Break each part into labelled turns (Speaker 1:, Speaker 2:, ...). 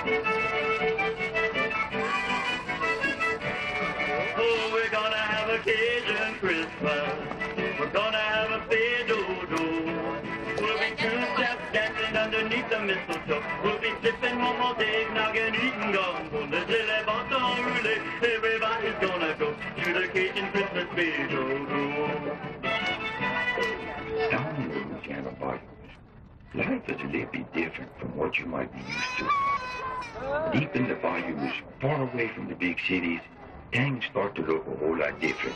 Speaker 1: Oh, we're gonna have a Cajun Christmas. We're gonna have a do-do. We'll be two steps dancing underneath the mistletoe. We'll be sipping one more day, noggin, eating gumbo. The jelly bottom roulette. Everybody's gonna go to the Cajun Christmas do-do.
Speaker 2: Down in the Louisiana bayous, life is a little bit different from what you might be used to. Deep in the bayous, far away from the big cities, things start to look a whole lot different.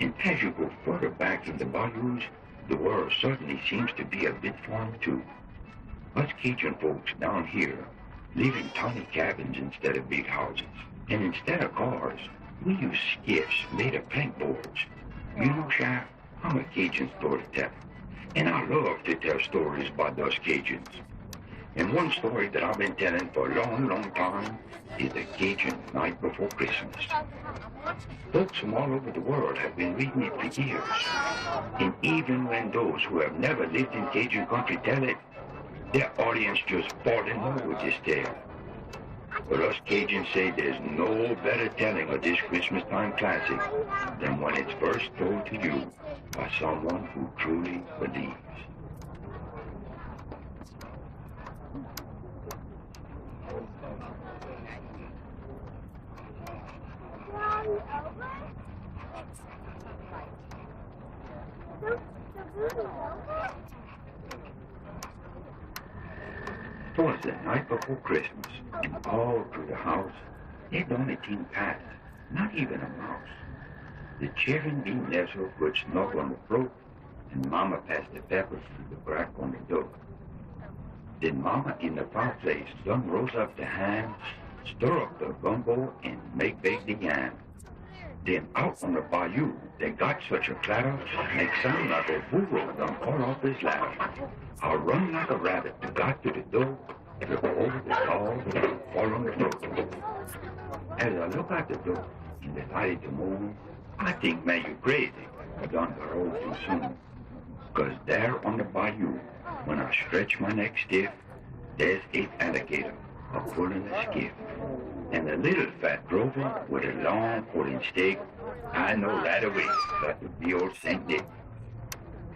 Speaker 2: And as you go further back in the bayous, the world suddenly seems to be a bit foreign too. Us Cajun folks down here live in tiny cabins instead of big houses. And instead of cars, we use skiffs made of plank boards. You know, Shaq, I'm a Cajun storyteller, and I love to tell stories about us Cajuns. And one story that I've been telling for a long, long time is the Cajun Night Before Christmas. Folks from all over the world have been reading it for years. And even when those who have never lived in Cajun country tell it, their audience just fall in love with this tale. But us Cajuns say there's no better telling of this Christmas time classic than when it's first told to you by someone who truly believes. Twas the night before Christmas, and all through the house, they'd only seen pass, not even a mouse. The children being nestled would snuggle on the throat, and Mama passed the peppers through the crack on the door. Then Mama in the fireplace done rose up the ham, stir up the gumbo, and make bake the yam. Then out on the bayou, they got such a clatter, make sound like a burro done fall off his lap. I'll run like a rabbit to got to the door, trip over the stall, fall on the floor. As I look out the door in the light of the moon, I think, man, you crazy. I done got old too soon. 'Cause there on the bayou, when I stretch my neck stiff, there's an alligator a-pulling a skiff. And a little fat drover with a long pulling stick, I know right away that would be old St. Nick.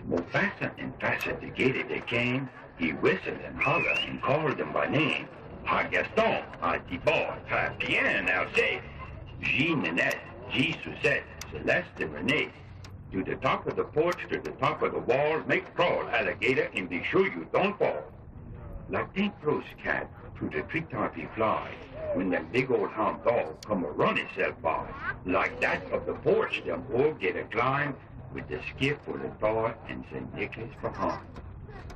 Speaker 2: More faster and faster to get it they came, he whistled and hollered and called them by name. Ha Gaston, ha Thibault, ha Pierre, now say, Jean Nanette, G Suzette, Celeste and Renee. To the top of the porch, to the top of the wall, make crawl, alligator, and be sure you don't fall. Like Pink Rose cat, through the treetop he fly, when that big old hound dog come a run itself by. Like that of the porch, them all get a climb, with the skiff full of toy and St. Nicholas behind.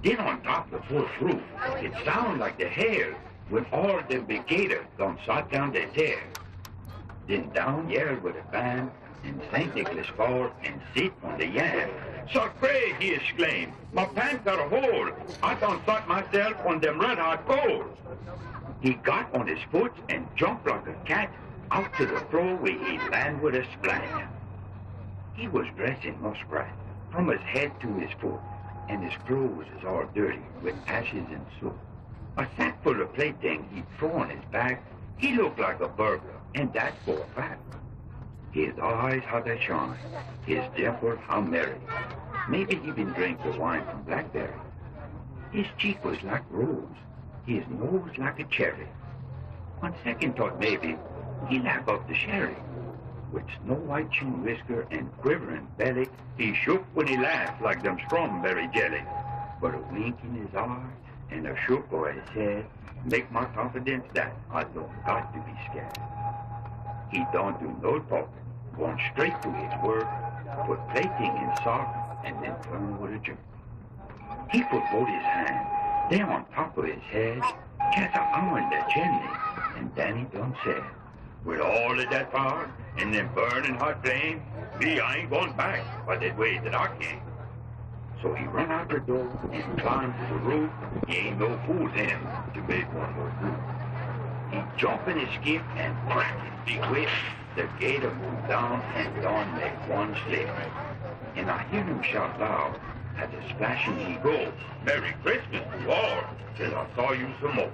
Speaker 2: Then on top of the fourth roof, it sound like the hair when all them big gators done shot down their tail. Then down yelled with a band, and St. Nicholas fall and sit on the yam. "Sacre," he exclaimed, "my pants got a hole. I done shot myself on them red-hot coals." He got on his foot and jumped like a cat out to the floor where he landed with a splat. He was dressed in muskrat from his head to his foot, and his clothes is all dirty with ashes and soot. A sack full of plaything he'd throw on his back. He looked like a burglar, and that's for a fact. His eyes, how they shine. His dimple, how merry. Maybe he been drink the wine from blackberry. His cheek was like rose. His nose like a cherry. On second thought, maybe he laughed up the sherry. With snow white chin whisker and quivering belly, he shook when he laughed like them strawberry jelly. But a wink in his eye and a shook of his head make my confidence that I don't got to be scared. He don't do no talking, going straight to his work, put plaything in sock, and then turn with a jerk. He put both his hands there on top of his head, cast an eye in the chimney, and then he done said, "With all of that fire and them burning hot flame, me, I ain't going back by that way that I came." So he run out the door and climbed to the roof. He ain't no fool him to make one more move. He jumped in his skiff and crack his big whip. The gator moved down and done make one slip. And I hear him shout loud as a splashing he go, "Merry Christmas to all, till I saw you some more."